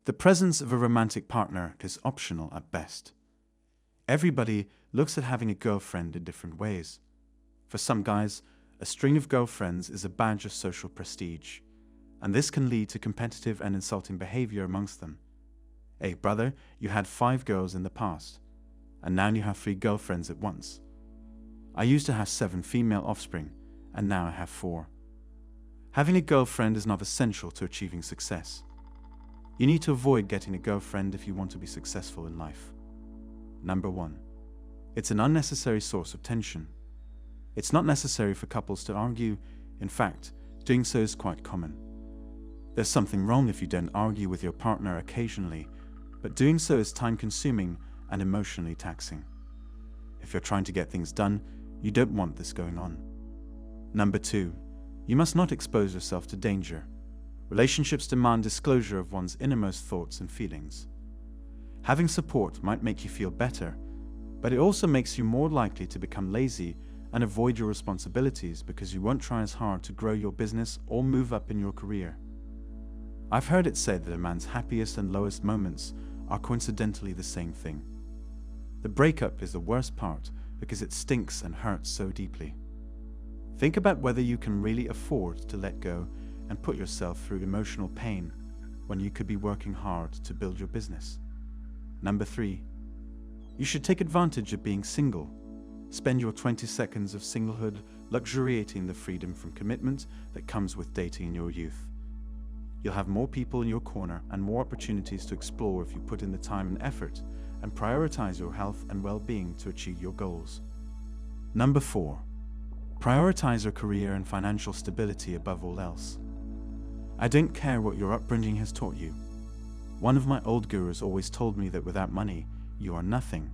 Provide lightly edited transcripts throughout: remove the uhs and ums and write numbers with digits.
The presence of a romantic partner is optional at best. Everybody looks at having a girlfriend in different ways. For some guys, a string of girlfriends is a badge of social prestige, and this can lead to competitive and insulting behavior amongst them. Hey, brother, you had 5 girls in the past, and now you have 3 girlfriends at once. I used to have 7 female offspring, and now I have 4. Having a girlfriend is not essential to achieving success. You need to avoid getting a girlfriend if you want to be successful in life. Number 1. It's an unnecessary source of tension. It's not necessary for couples to argue. In fact, doing so is quite common. There's something wrong if you don't argue with your partner occasionally, but doing so is time-consuming and emotionally taxing. If you're trying to get things done, you don't want this going on. Number 2. You must not expose yourself to danger. Relationships demand disclosure of one's innermost thoughts and feelings. Having support might make you feel better, but it also makes you more likely to become lazy and avoid your responsibilities because you won't try as hard to grow your business or move up in your career. I've heard it said that a man's happiest and lowest moments are coincidentally the same thing. The breakup is the worst part because it stinks and hurts so deeply. Think about whether you can really afford to let go and put yourself through emotional pain when you could be working hard to build your business. Number 3. You should take advantage of being single. Spend your 20 seconds of singlehood luxuriating the freedom from commitment that comes with dating in your youth. You'll have more people in your corner and more opportunities to explore if you put in the time and effort and prioritize your health and well-being to achieve your goals. Number 4. Prioritize your career and financial stability above all else. I don't care what your upbringing has taught you. One of my old gurus always told me that without money, you are nothing.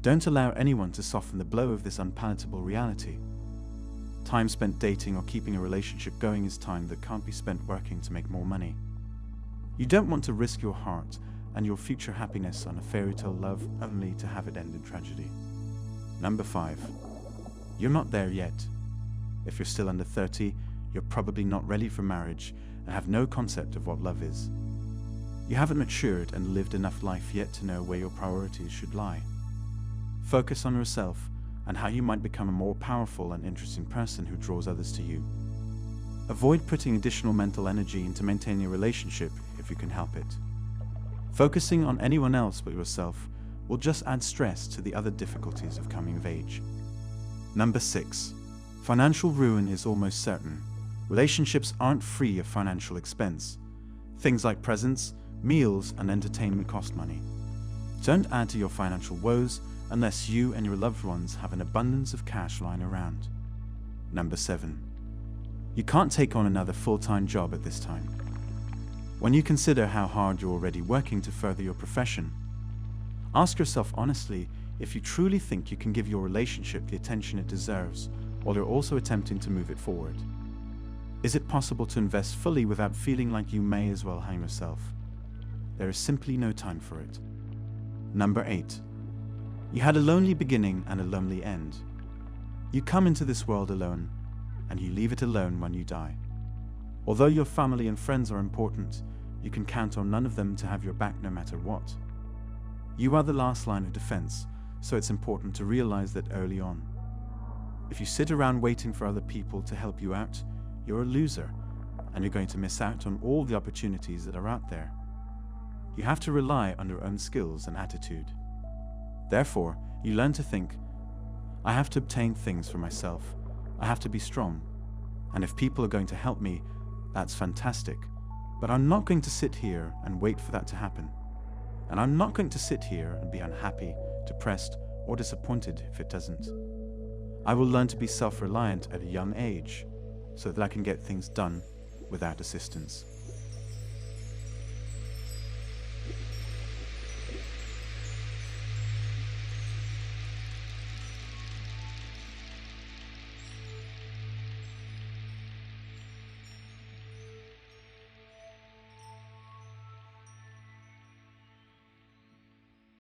Don't allow anyone to soften the blow of this unpalatable reality. Time spent dating or keeping a relationship going is time that can't be spent working to make more money. You don't want to risk your heart and your future happiness on a fairy tale love only to have it end in tragedy. Number 5. You're not there yet. If you're still under 30, you're probably not ready for marriage and have no concept of what love is. You haven't matured and lived enough life yet to know where your priorities should lie. Focus on yourself and how you might become a more powerful and interesting person who draws others to you. Avoid putting additional mental energy into maintaining a relationship if you can help it. Focusing on anyone else but yourself will just add stress to the other difficulties of coming of age. Number 6. Financial ruin is almost certain. Relationships aren't free of financial expense. Things like presents, meals, and entertainment cost money. Don't add to your financial woes unless you and your loved ones have an abundance of cash lying around. Number 7. You can't take on another full-time job at this time. When you consider how hard you're already working to further your profession, ask yourself honestly if you truly think you can give your relationship the attention it deserves while you're also attempting to move it forward. Is it possible to invest fully without feeling like you may as well hang yourself? There is simply no time for it. Number 8. You had a lonely beginning and a lonely end. You come into this world alone, and you leave it alone when you die. Although your family and friends are important, you can count on none of them to have your back no matter what. You are the last line of defense, so it's important to realize that early on. If you sit around waiting for other people to help you out, you're a loser, and you're going to miss out on all the opportunities that are out there. You have to rely on your own skills and attitude. Therefore, you learn to think, I have to obtain things for myself. I have to be strong. And if people are going to help me, that's fantastic. But I'm not going to sit here and wait for that to happen. And I'm not going to sit here and be unhappy, depressed, or disappointed if it doesn't. I will learn to be self-reliant at a young age so that I can get things done without assistance.